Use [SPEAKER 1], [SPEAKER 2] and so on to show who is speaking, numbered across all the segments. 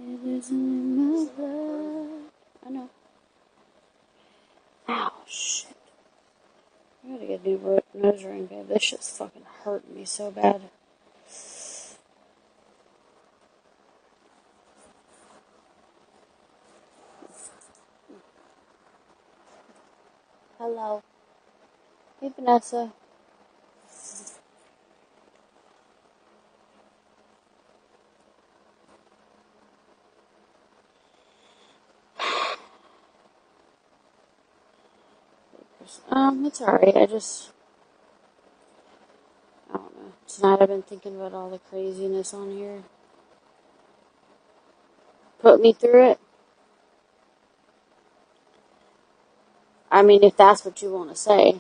[SPEAKER 1] It isn't in my blood. I know. Ow, shit. I gotta get a new nose ring, babe. This shit's fucking hurting me so bad. Hello. Hey, Vanessa. It's alright. I don't know. Tonight I've been thinking about all the craziness on here. Put me through it. I mean, if that's what you want to say.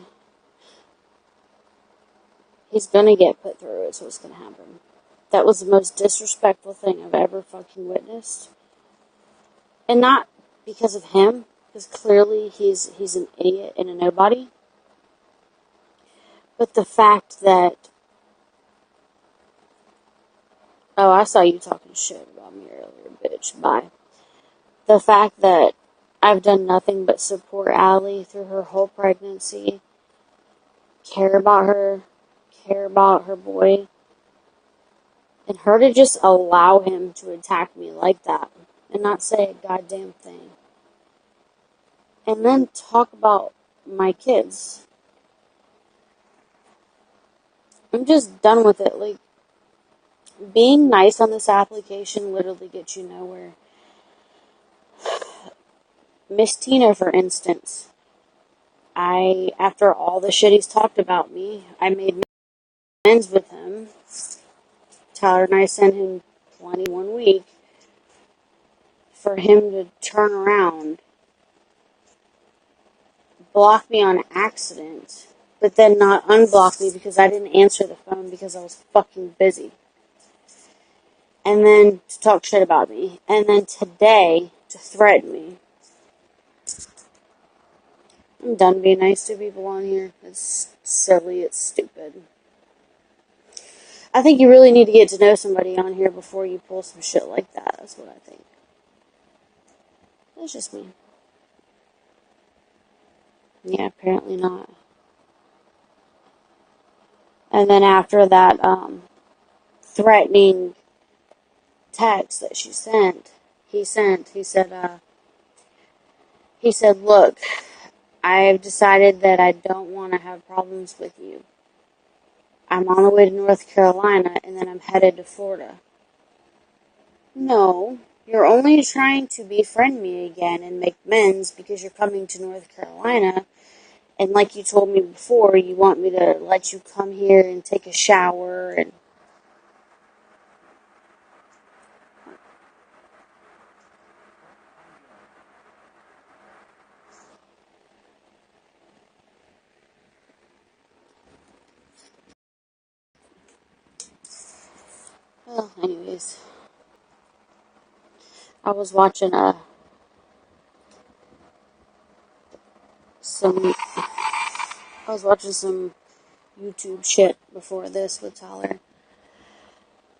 [SPEAKER 1] He's gonna get put through it, so it's gonna happen. That was the most disrespectful thing I've ever fucking witnessed. And not because of him, because clearly he's an idiot and a nobody. But the fact that... Oh, I saw you talking shit about me earlier, bitch. Bye. The fact that I've done nothing but support Allie through her whole pregnancy, care about her boy, and her to just allow him to attack me like that and not say a goddamn thing. And then talk about my kids. I'm just done with it. Like, being nice on this application literally gets you nowhere. Miss Tina, for instance. After all the shit he's talked about me, I made amends with him. Tyler and I sent him plenty 1 week for him to turn around, block me on accident, but then not unblock me because I didn't answer the phone because I was fucking busy. And then to talk shit about me. And then today to threaten me. I'm done being nice to people on here. It's silly. It's stupid. I think you really need to get to know somebody on here before you pull some shit like that. That's what I think. That's just me. Yeah, apparently not. And then after that threatening text that he said, look, I've decided that I don't want to have problems with you. I'm on the way to North Carolina, and then I'm headed to Florida. No, you're only trying to befriend me again and make amends because you're coming to North Carolina. And like you told me before, you want me to let you come here and take a shower and... Well, anyways. I was watching some YouTube shit before this with Tyler.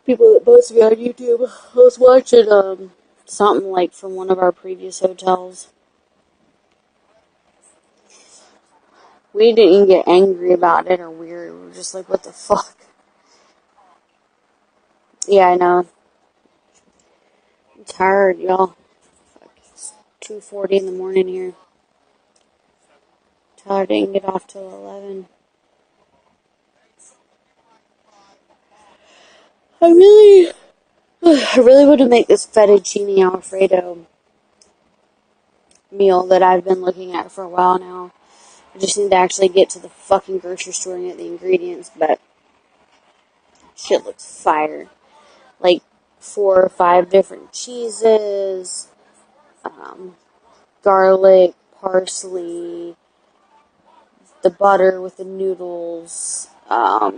[SPEAKER 1] People that post me on YouTube. I was watching something like from one of our previous hotels. We didn't get angry about it or weird. We were just like, what the fuck? Yeah, I know. I'm tired, y'all. Fuck, it's 2:40 in the morning here. Tyler didn't get off till 11. I really want to make this fettuccine Alfredo meal that I've been looking at for a while now. I just need to actually get to the fucking grocery store and get the ingredients, but shit looks fire. Like 4 or 5 different cheeses, garlic, parsley, the butter with the noodles. What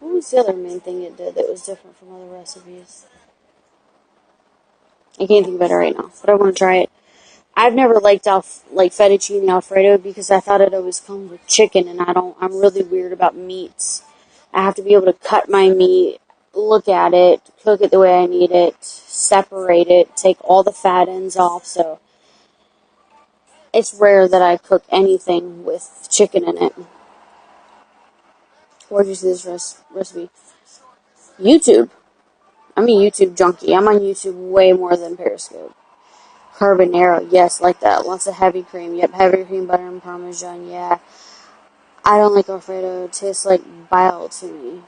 [SPEAKER 1] was the other main thing it did that was different from other recipes? I can't think about it right now, but I want to try it. I've never liked fettuccine Alfredo because I thought it always comes with chicken, and I'm really weird about meats. I have to be able to cut my meat look at it, cook it the way I need it, separate it, take all the fat ends off. So it's rare that I cook anything with chicken in it. Where'd you see this recipe? YouTube. I'm a YouTube junkie. I'm on YouTube way more than Periscope. Carbonara, yes, like that. Lots of heavy cream. Yep, heavy cream, butter, and Parmesan, yeah. I don't like Alfredo. It tastes like bile to me.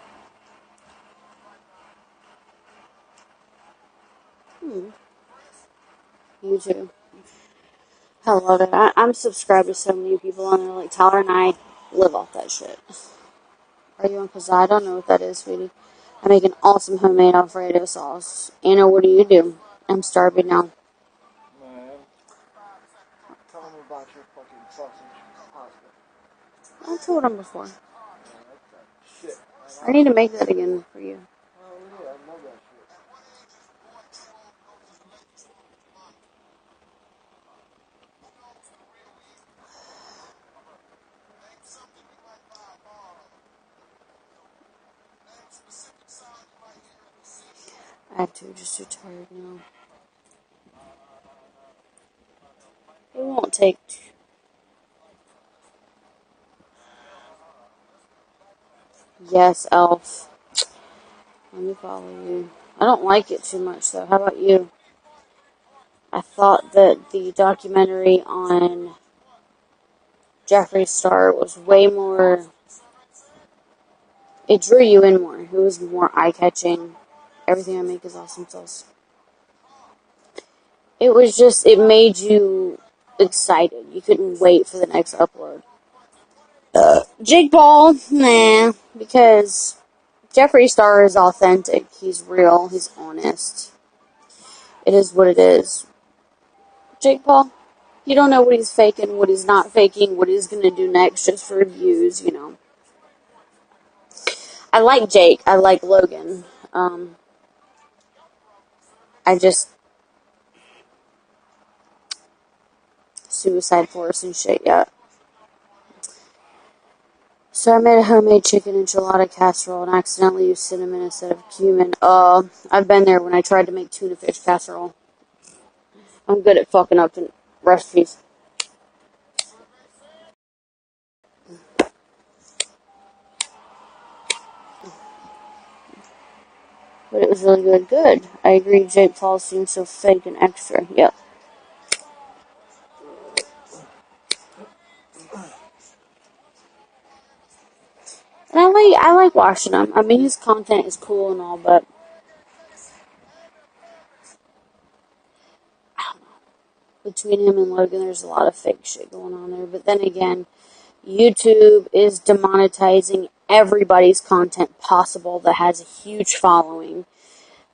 [SPEAKER 1] YouTube. I love it. I'm subscribed to so many people on there. Like Tyler and I live off that shit. Are you on pizza? I don't know what that is, sweetie. I make an awesome homemade Alfredo sauce. Anna, what do you do? I'm starving now.
[SPEAKER 2] Man, tell them about your fucking sausage pasta.
[SPEAKER 1] I told him before.
[SPEAKER 2] Man, that's that shit.
[SPEAKER 1] I need to make that again for you.
[SPEAKER 2] Oh yeah, I love that shit.
[SPEAKER 1] I have to, just too tired now. It won't take. Yes, Elf. Let me follow you. I don't like it too much though. How about you? I thought that the documentary on Jeffree Star was way more. It drew you in more. It was more eye-catching. Everything I make is awesome sauce. It was just, it made you excited. You couldn't wait for the next upload. Jake Paul, nah, because Jeffree Star is authentic. He's real. He's honest. It is what it is. Jake Paul, you don't know what he's faking, what he's not faking, what he's going to do next just for views, you know. I like Jake. I like Logan. I just... Suicide Forest and shit, yeah. So I made a homemade chicken enchilada casserole and accidentally used cinnamon instead of cumin. I've been there when I tried to make tuna fish casserole. I'm good at fucking up recipes. But it was really good. Good. I agree. Jake Paul seems so fake and extra. Yep. And I like watching him. I mean, his content is cool and all, but between him and Logan, there's a lot of fake shit going on there. But then again, YouTube is demonetizing everybody's content possible that has a huge following.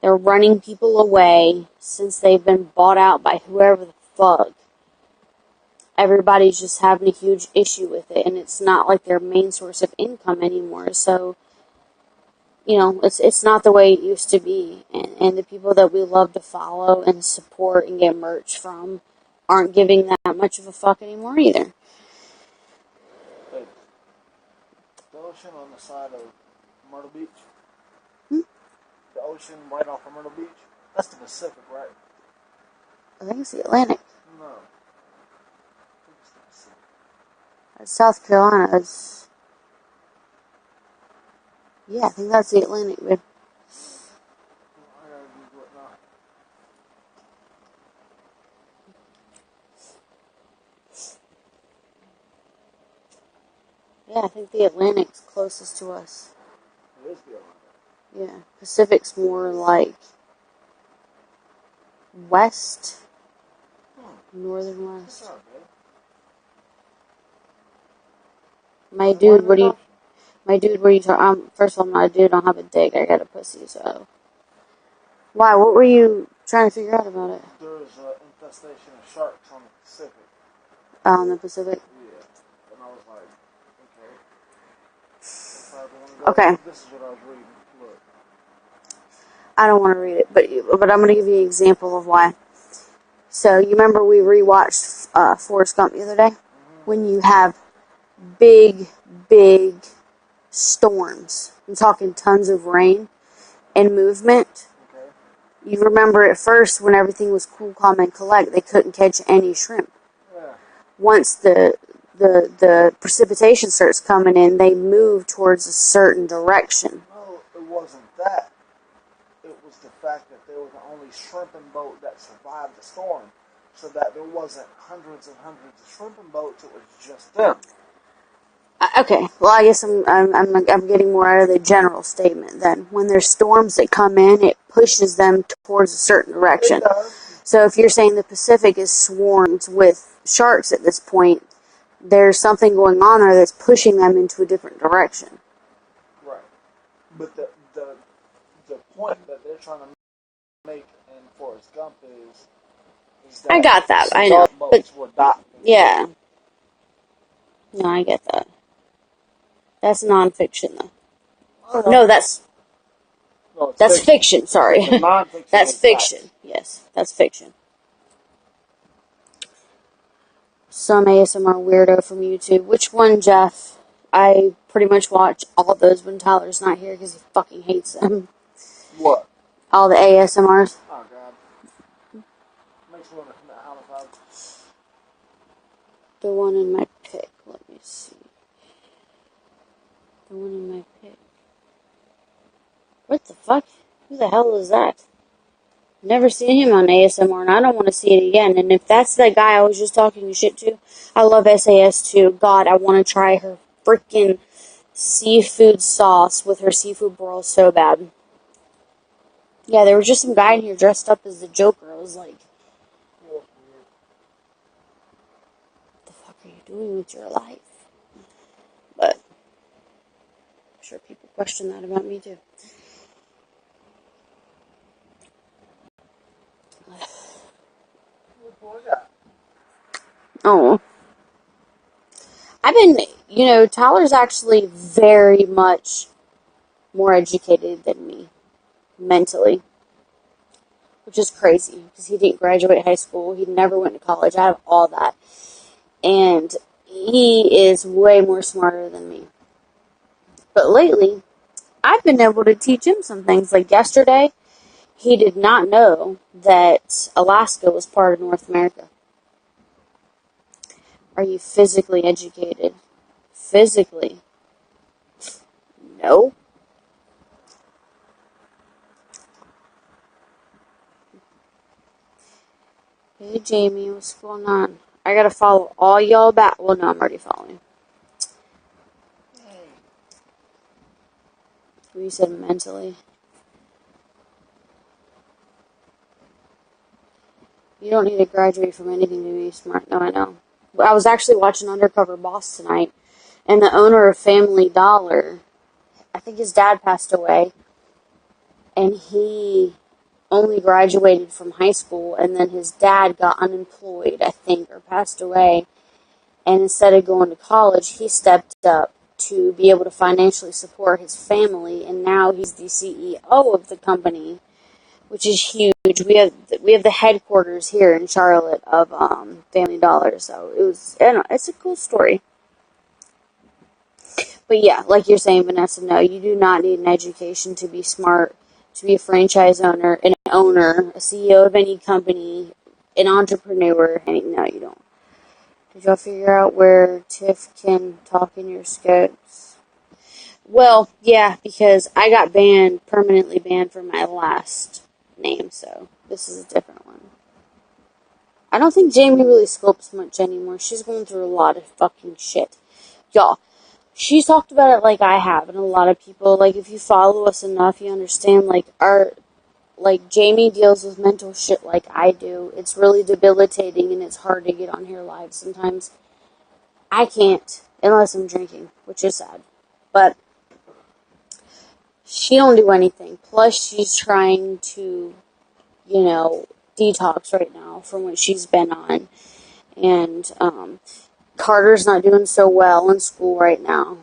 [SPEAKER 1] They're running people away since they've been bought out by whoever the fuck. Everybody's just having a huge issue with it, and it's not like their main source of income anymore. So, you know, it's not the way it used to be. And the people that we love to follow and support and get merch from aren't giving that much of a fuck anymore either.
[SPEAKER 2] Hey, the ocean on the side of Myrtle Beach. The ocean right off of Myrtle Beach. That's the Pacific, right?
[SPEAKER 1] I think it's the Atlantic.
[SPEAKER 2] No. I think it's the Pacific.
[SPEAKER 1] That's South Carolina. That's... Yeah, I think that's the Atlantic, babe.
[SPEAKER 2] I gotta Google it now.
[SPEAKER 1] Yeah, I think the Atlantic's closest to us.
[SPEAKER 2] It is the Atlantic.
[SPEAKER 1] Yeah, Pacific's more like west, northern west.
[SPEAKER 2] What's up, man?
[SPEAKER 1] My dude, what are you talking? First of all, I'm not a dude. I don't have a dick. I got a pussy. So why? What were you trying to figure out about it?
[SPEAKER 2] There's an infestation of sharks on the Pacific.
[SPEAKER 1] On the Pacific.
[SPEAKER 2] Yeah, and I was like, okay. If I ever wanna go,
[SPEAKER 1] Okay.
[SPEAKER 2] This is what I was reading. Look.
[SPEAKER 1] I don't want to read it, but I'm going to give you an example of why. So you remember we rewatched Forrest Gump the other day? When you have big storms. I'm talking tons of rain. and movement.
[SPEAKER 2] Okay.
[SPEAKER 1] You remember at first when everything was cool, calm, and collect, they couldn't catch any shrimp.
[SPEAKER 2] Yeah.
[SPEAKER 1] Once the precipitation starts coming in, they move towards a certain direction.
[SPEAKER 2] No, it wasn't that. It was the fact that they were the only shrimping boat that survived the storm. So that there wasn't hundreds and hundreds of shrimping boats, it was just them.
[SPEAKER 1] Okay, well, I guess I'm getting more out of the general statement then. When there's storms that come in, it pushes them towards a certain direction.
[SPEAKER 2] It does.
[SPEAKER 1] So if you're saying the Pacific is swarmed with sharks at this point, there's something going on there that's pushing them into a different direction.
[SPEAKER 2] Right. But the point that they're trying to make in Forrest Gump is that
[SPEAKER 1] I got that, I know.
[SPEAKER 2] boats were docking.
[SPEAKER 1] Yeah. No, I get that. That's nonfiction, though. No, that's fiction. Sorry,
[SPEAKER 2] Non-fiction.
[SPEAKER 1] that's fiction. Yes, that's fiction. Some ASMR weirdo from YouTube. Which one, Jeff? I pretty much watch all those when Tyler's not here because he fucking hates them.
[SPEAKER 2] What?
[SPEAKER 1] All the ASMRs.
[SPEAKER 2] Oh God. Makes me want to commit homicide.
[SPEAKER 1] The one in my pick. Let me see. The one in my pick. What the fuck? Who the hell is that? Never seen him on ASMR, and I don't want to see it again. And if that's that guy I was just talking shit to, I love SAS too. God, I want to try her freaking seafood sauce with her seafood boil so bad. Yeah, there was just some guy in here dressed up as the Joker. I was like, what the fuck are you doing with your life? But I'm sure people question that about me too. Oh. I've been, Tyler's actually very much more educated than me, mentally, which is crazy, because he didn't graduate high school, he never went to college, I have all that, and he is way more smarter than me. But lately, I've been able to teach him some things, like yesterday, he did not know that Alaska was part of North America. Are you physically educated? Physically? No. Hey Jamie, what's going on? I gotta follow all y'all back. Well, no, I'm already following. You said mentally. You don't need to graduate from anything to be smart. No, I know. I was actually watching Undercover Boss tonight, and the owner of Family Dollar, I think his dad passed away, and he only graduated from high school, and then his dad got unemployed, I think, or passed away, and instead of going to college, he stepped up to be able to financially support his family, and now he's the CEO of the company, which is huge. We have the headquarters here in Charlotte of Family Dollar, so it's a cool story. But yeah, like you're saying, Vanessa, no, you do not need an education to be smart, to be a franchise owner, an owner, a CEO of any company, an entrepreneur. No, you don't. Did y'all figure out where Tiff can talk in your scopes? Well, yeah, because I got permanently banned for my last name, so this is a different one. I don't think Jamie really scopes much anymore. She's going through a lot of fucking shit. Y'all, she's talked about it like I have, and a lot of people, like, if you follow us enough, you understand, Jamie deals with mental shit like I do. It's really debilitating, and it's hard to get on here live sometimes. I can't, unless I'm drinking, which is sad. But she don't do anything. Plus, she's trying to, detox right now from what she's been on. And Carter's not doing so well in school right now.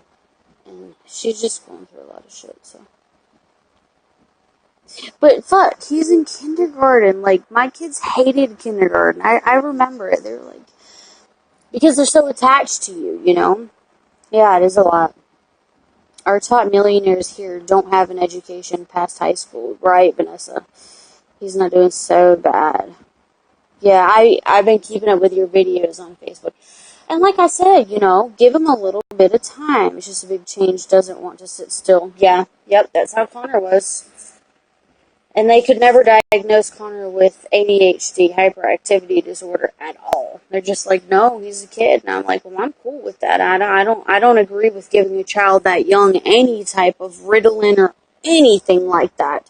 [SPEAKER 1] And she's just going through a lot of shit, so. But fuck, he's in kindergarten. Like, my kids hated kindergarten. I remember it. They're like, because they're so attached to you, you know? Yeah, it is a lot. Our top millionaires here don't have an education past high school, right, Vanessa? He's not doing so bad. Yeah, I've been keeping up with your videos on Facebook. And like I said, give him a little bit of time. It's just a big change, doesn't want to sit still. Yeah, yep, that's how Connor was. And they could never diagnose Connor with ADHD, hyperactivity disorder, at all. They're just like, no, he's a kid. And I'm like, well, I'm cool with that. I don't agree with giving a child that young any type of Ritalin or anything like that.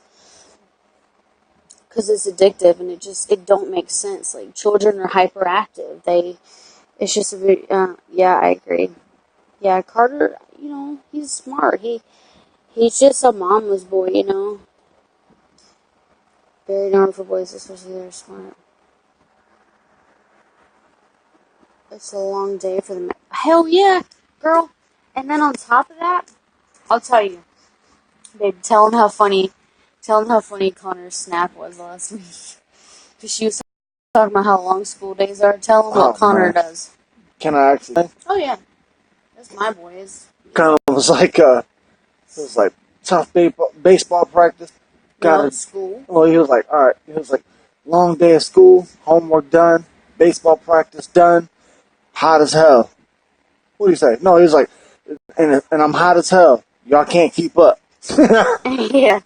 [SPEAKER 1] Because it's addictive and it don't make sense. Like, children are hyperactive. It's just a bit, yeah, I agree. Yeah, Carter, he's smart. He's just a mama's boy. Very normal for boys, especially they're smart. It's a long day for them. Hell yeah, girl. And then on top of that, I'll tell you, babe, tell him how funny Connor's snap was last week. Because she was talking about how long school days are. Tell him what Connor does.
[SPEAKER 2] Can I actually?
[SPEAKER 1] Oh yeah, that's my boys.
[SPEAKER 2] Kind of was like it was like tough baseball practice.
[SPEAKER 1] No, school.
[SPEAKER 2] Well, he was like, all right. He was like, long day of school, homework done, baseball practice done, hot as hell. What do you say? No, he was like, and I'm hot as hell. Y'all can't keep up.
[SPEAKER 1] Yeah,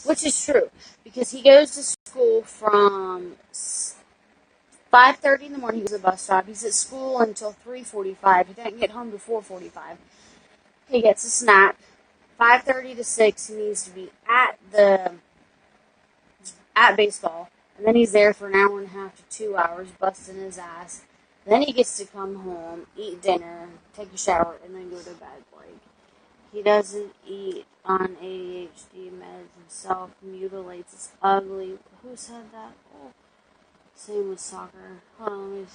[SPEAKER 1] which is true because he goes to school from 5:30 in the morning. He goes to the bus stop. He's at school until 3:45. He doesn't get home before 4:45. He gets a snack. 5:30 to 6. He needs to be at baseball, and then he's there for an hour and a half to 2 hours, busting his ass. Then he gets to come home, eat dinner, take a shower, and then go to bed. Like, he doesn't eat on ADHD meds himself, mutilates. It's ugly. Who said that? Oh, same with soccer. Hold on, let me.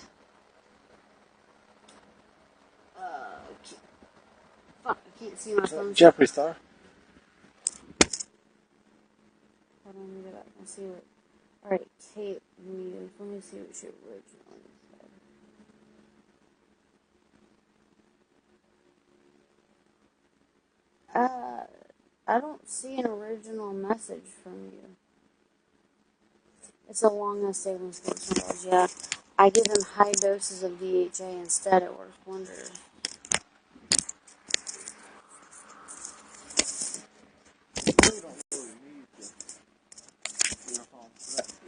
[SPEAKER 1] Fuck, I can't see my phone.
[SPEAKER 2] Jeffree Star.
[SPEAKER 1] Hold on, let me go back and see what. Alright, Kate Muse. Let me see what she originally said. I don't see an original message from you. It's a long essay on skills. Yeah. I give him high doses of DHA instead. It works wonders.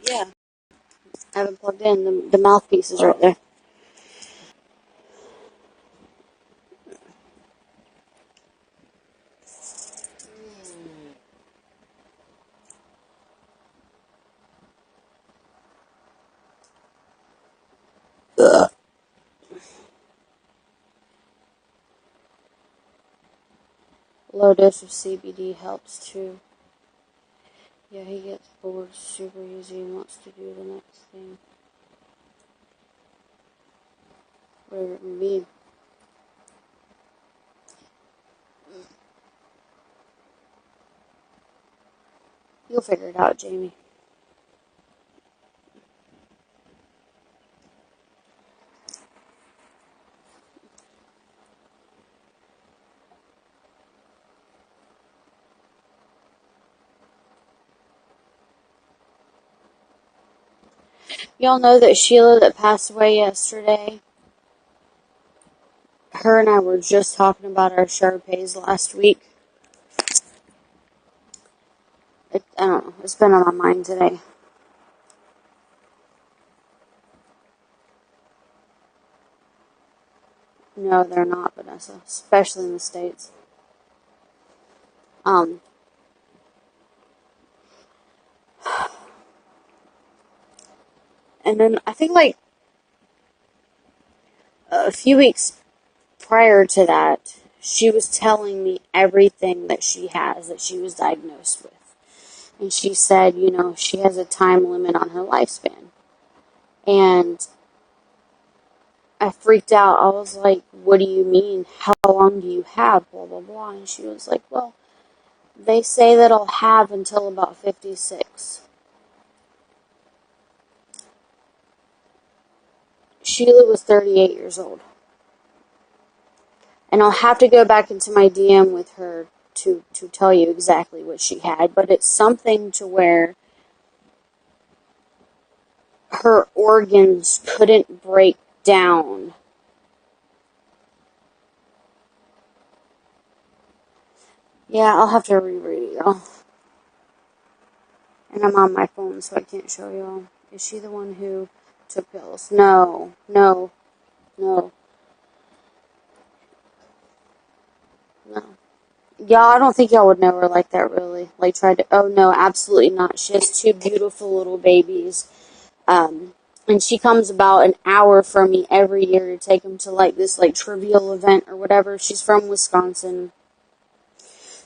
[SPEAKER 1] Yeah. I haven't plugged in. The mouthpiece is right there. Low dose of CBD helps too. Yeah, he gets bored super easy and wants to do the next thing. Whatever it may be. You'll figure it out, Jamie. Y'all know that Sheila that passed away yesterday, her and I were just talking about our Sharpays last week. I don't know. It's been on my mind today. No, they're not, Vanessa. Especially in the States. And then I think like a few weeks prior to that, she was telling me everything that she has that she was diagnosed with. And she said, she has a time limit on her lifespan. And I freaked out. I was like, what do you mean? How long do you have? Blah, blah, blah. And she was like, well, they say that I'll have until about 56. Sheila was 38 years old. And I'll have to go back into my DM with her to tell you exactly what she had, but it's something to where her organs couldn't break down. Yeah, I'll have to reread it, y'all. And I'm on my phone, so I can't show y'all. Is she the one who took pills? No, no, no, no. Y'all, I don't think y'all would know her like that, really. Like, tried to. Oh, no, absolutely not. She has two beautiful little babies. And she comes about an hour from me every year to take them to, like, this, like, trivial event or whatever. She's from Wisconsin.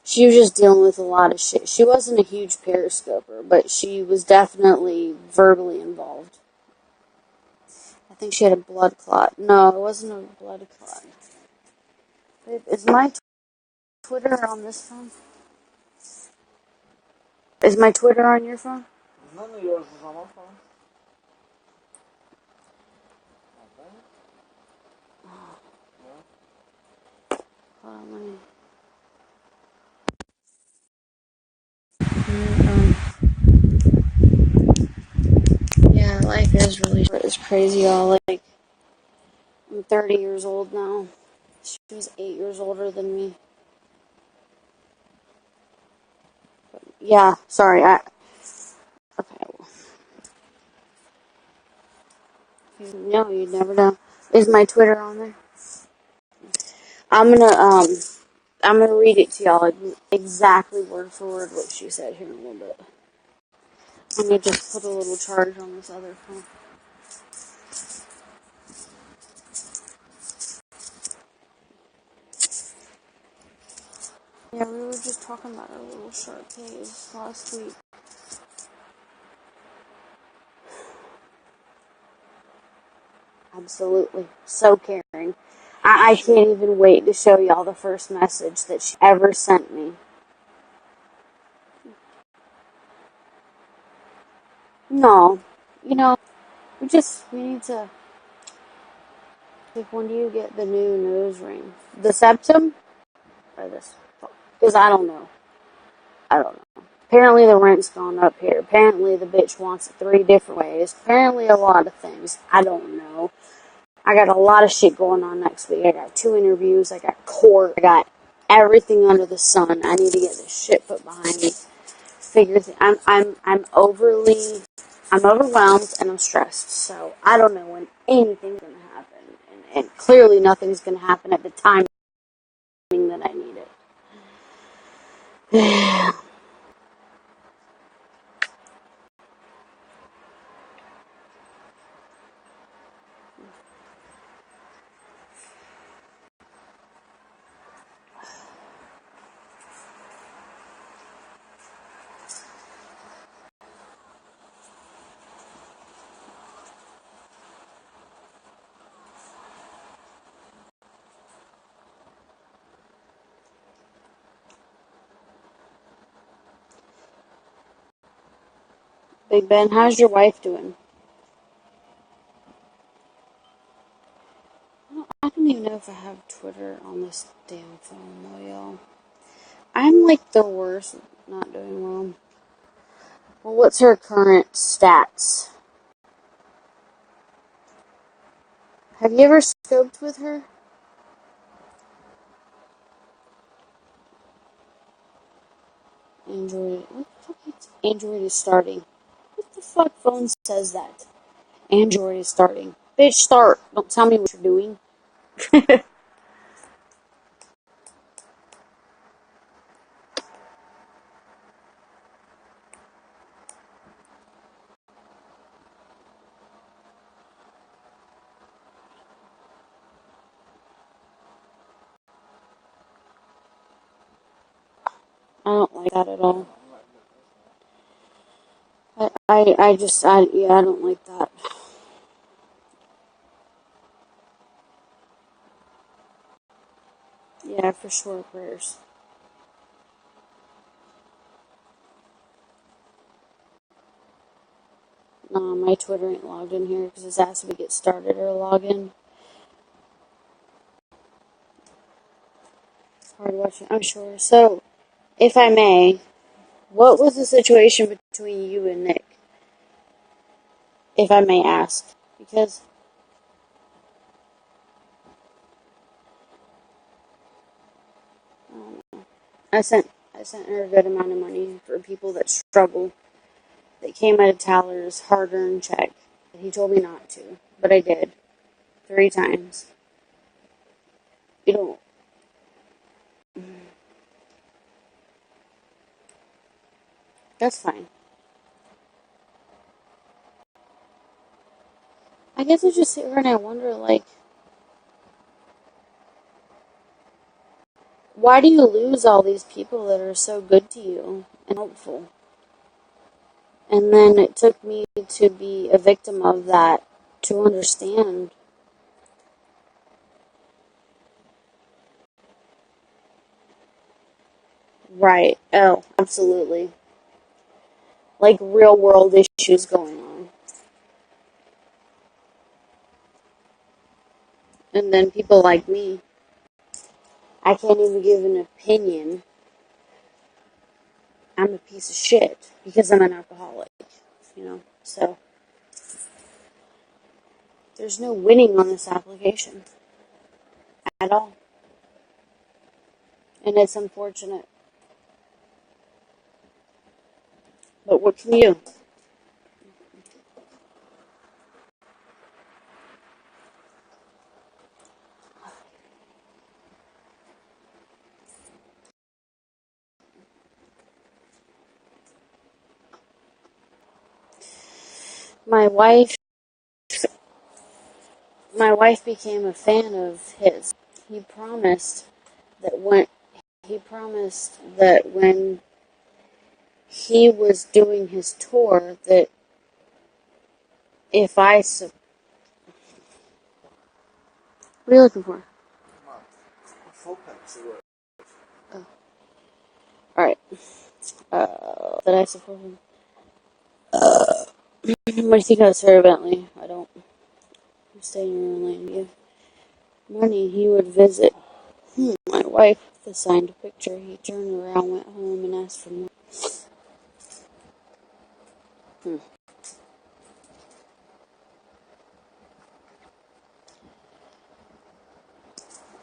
[SPEAKER 1] She was just dealing with a lot of shit. She wasn't a huge periscoper, but she was definitely verbally involved. I think she had a blood clot. No, it wasn't a blood clot. Babe, is my Twitter on this phone? Is my Twitter on your phone?
[SPEAKER 2] None of yours is on my phone.
[SPEAKER 1] Hold on, let me. Yeah, life is really short. It's crazy, y'all. Like, I'm 30 years old now. She was 8 years older than me. Yeah, sorry. Okay. No, you'd never know. Is my Twitter on there? I'm gonna I'm gonna read it to y'all exactly word for word what she said here in a little bit. Let me just put a little charge on this other phone. Yeah, we were just talking about our little Sharpays last week. Absolutely. So caring. I can't even wait to show y'all the first message that she ever sent me. No. You know, we need to, like, when do you get the new nose ring? The septum? Or this? Because I don't know. I don't know. Apparently the rent's gone up here. Apparently the bitch wants it 3 different ways. Apparently a lot of things. I don't know. I got a lot of shit going on next week. I got 2 interviews. I got court. I got everything under the sun. I need to get this shit put behind me. I'm overwhelmed and I'm stressed. So I don't know when anything's gonna happen, and clearly nothing's gonna happen at the timing that I need it. Big Ben, how's your wife doing? I don't even know if I have Twitter on this damn phone, though, y'all. I'm like the worst at not doing well. Well, what's her current stats? Have you ever scoped with her? Android. What the fuck is Android is starting? What the fuck phone says that? Android is starting. Bitch, start. Don't tell me what you're doing. I don't like that at all. Yeah, I don't like that. Yeah, for sure, prayers. Nah, my Twitter ain't logged in here because it's asked me to get started or log in. hard watching, I'm sure. So, if I may, what was the situation between you and Nick? If I may ask. Because I sent her a good amount of money for people that struggle. That came out of Tyler's hard-earned check. He told me not to, but I did 3 times. You know, that's fine. I guess I just sit here and I wonder, like, why do you lose all these people that are so good to you and helpful? And then it took me to be a victim of that to understand. Right. Oh, absolutely. Like real world issues going on. And then people like me, I can't even give an opinion. I'm a piece of shit because I'm an alcoholic, you know? So, there's no winning on this application at all. And it's unfortunate. But what can you do? My wife my wife became a fan of his. He promised that when he was doing his tour that if I what are you looking for? Oh, all right. That I support him. What do you think of Sarah Bentley? I don't. I'm staying in your own lane. Give money. He would visit my wife with a signed picture. He turned around, went home, and asked for more. Hmm.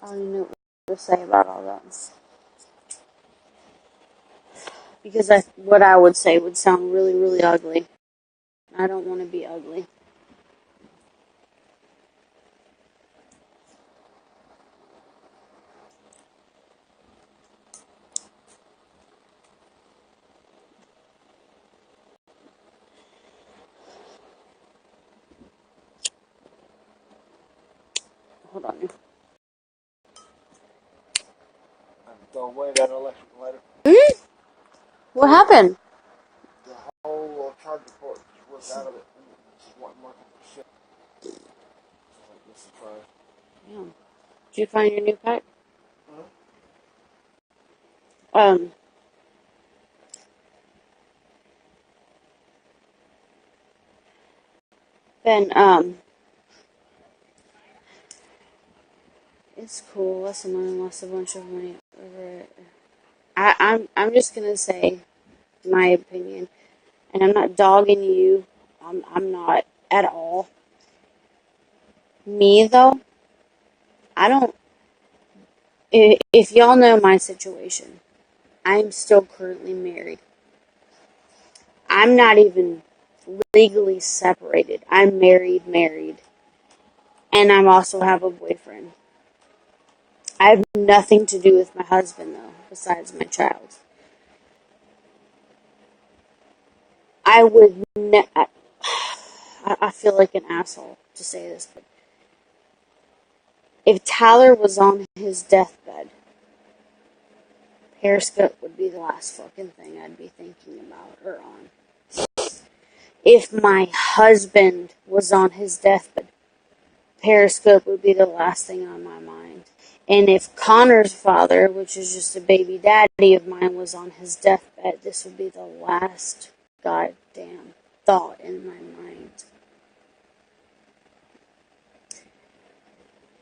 [SPEAKER 1] I don't even know what to say about all that. Because what I would say would sound really, really ugly. I don't want to be ugly. Hold on.
[SPEAKER 2] Throw away that electric lighter.
[SPEAKER 1] What happened?
[SPEAKER 2] The whole charger port just worked out of it. Just wasn't working for shit. Like this is try.
[SPEAKER 1] Yeah. Did you find your new pack?
[SPEAKER 2] Huh?
[SPEAKER 1] Um, Ben, it's cool. Listen, I lost a bunch of money over it. I'm just gonna say my opinion, and I'm not dogging you. I'm not at all. Me though, I don't. If y'all know my situation, I'm still currently married. I'm not even legally separated. I'm married, and I also have a boyfriend. I have nothing to do with my husband though, besides my child. I would. I feel like an asshole to say this, but if Tyler was on his deathbed, Periscope would be the last fucking thing I'd be thinking about or on. If my husband was on his deathbed, Periscope would be the last thing on my mind. And if Connor's father, which is just a baby daddy of mine, was on his deathbed, this would be the last goddamn thought in my mind.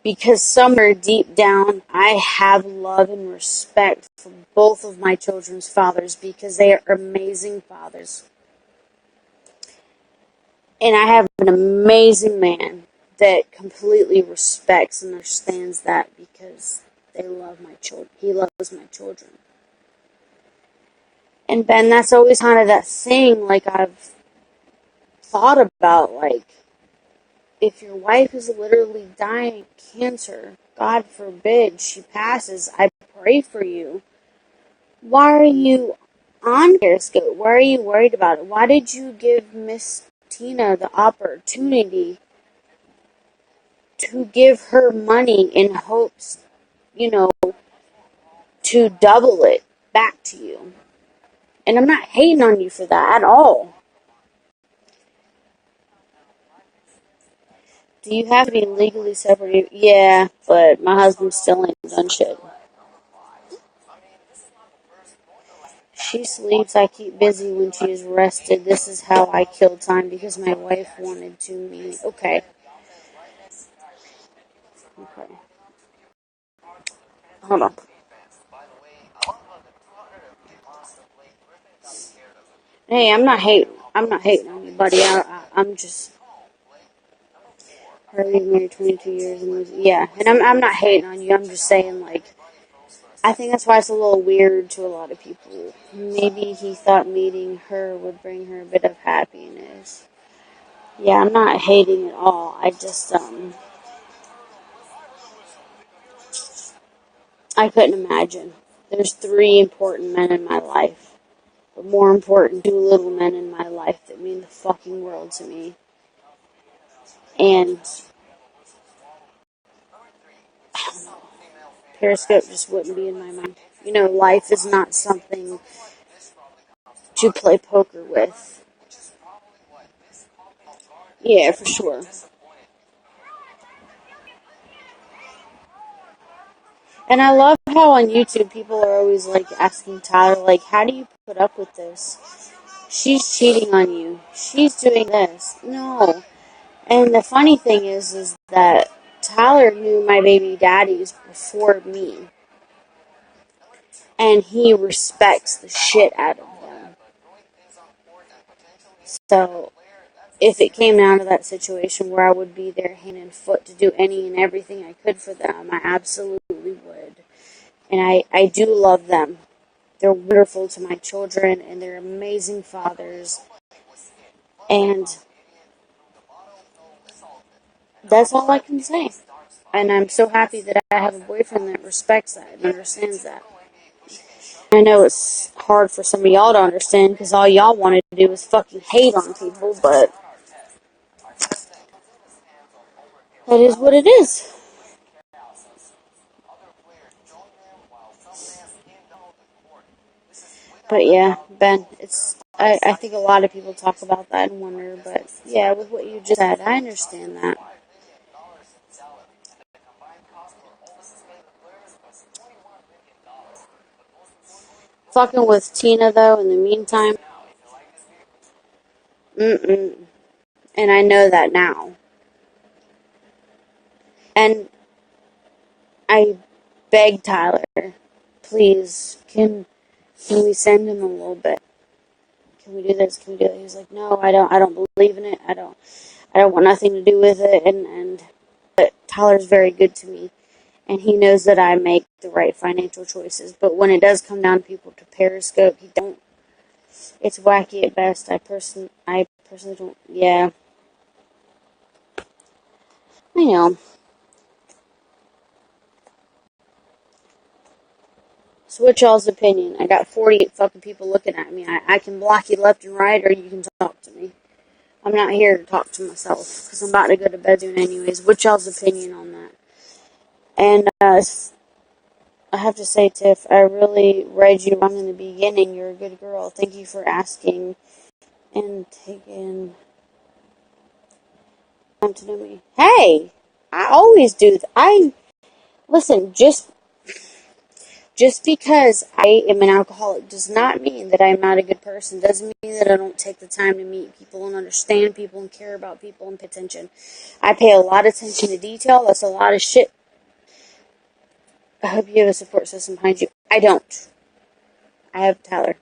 [SPEAKER 1] because somewhere deep down, I have love and respect for both of my children's fathers because they are amazing fathers. And I have an amazing man that completely respects and understands that because they love my children. He loves my children. And Ben, that's always kind of that thing, like I've thought about, like, if your wife is literally dying of cancer, God forbid she passes, I pray for you. Why are you on Periscope? Why are you worried about it? Why did you give Miss Tina the opportunity to give her money in hopes, to double it back to you? And I'm not hating on you for that at all. Do you have to be legally separated? Yeah, but my husband still ain't done shit. She sleeps. I keep busy when she is rested. This is how I kill time because my wife wanted to me. Okay. Okay. Hold on. Hey, I'm not hating. I'm not hating on you, buddy. I'm just. Already married 22 years and was, yeah, and I'm not hating on you. I'm just saying, like, I think that's why it's a little weird to a lot of people. Maybe he thought meeting her would bring her a bit of happiness. Yeah, I'm not hating at all. I just I couldn't imagine. There's 3 important men in my life, but more important, 2 little men in my life that mean the fucking world to me. And I don't know, Periscope just wouldn't be in my mind. Life is not something to play poker with. Yeah, for sure. And I love how on YouTube people are always like asking Tyler, like, how do you put up with this? She's cheating on you. She's doing this. No. And the funny thing is that Tyler knew my baby daddies before me. And he respects the shit out of them. So, if it came down to that situation where I would be their hand and foot to do any and everything I could for them, I absolutely would. And I do love them. They're wonderful to my children, and they're amazing fathers. And that's all I can say. And I'm so happy that I have a boyfriend that respects that and understands that. I know it's hard for some of y'all to understand because all y'all wanted to do is fucking hate on people, but that is what it is. But yeah, Ben, I think a lot of people talk about that and wonder, but yeah, with what you just said, I understand that. Fucking with Tina, though, in the meantime, mm-mm. And I know that now. And I begged Tyler, please, can we send him a little bit? Can we do this? Can we do that? He was like, no, I don't believe in it. I don't want nothing to do with it. But Tyler's very good to me. And he knows that I make the right financial choices. But when it does come down to people to Periscope, he don't. It's wacky at best. I personally don't. Yeah, I know. So what's y'all's opinion? I got 48 fucking people looking at me. I can block you left and right, or you can talk to me. I'm not here to talk to myself, because I'm about to go to bed soon anyways. What's y'all's opinion on that? And I have to say, Tiff, I really read you wrong in the beginning. You're a good girl. Thank you for asking and taking time to know me. Hey! I always do. Listen, just because I am an alcoholic does not mean that I'm not a good person. Doesn't mean that I don't take the time to meet people and understand people and care about people and pay attention. I pay a lot of attention to detail. That's a lot of shit I hope you have a support system behind you. I don't. I have Tyler.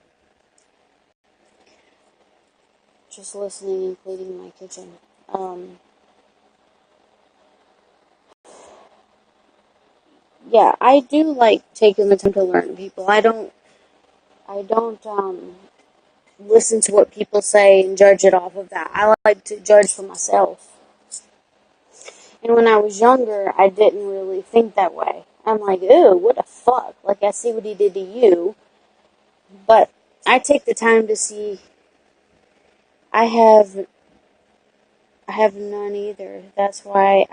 [SPEAKER 1] Just listening and cleaning my kitchen. Yeah, I do like taking the time to learn people. I don't listen to what people say and judge it off of that. I like to judge for myself. And when I was younger, I didn't really think that way. I'm like, ooh, what the fuck? Like, I see what he did to you, but I take the time to see. I have, I have none either. That's why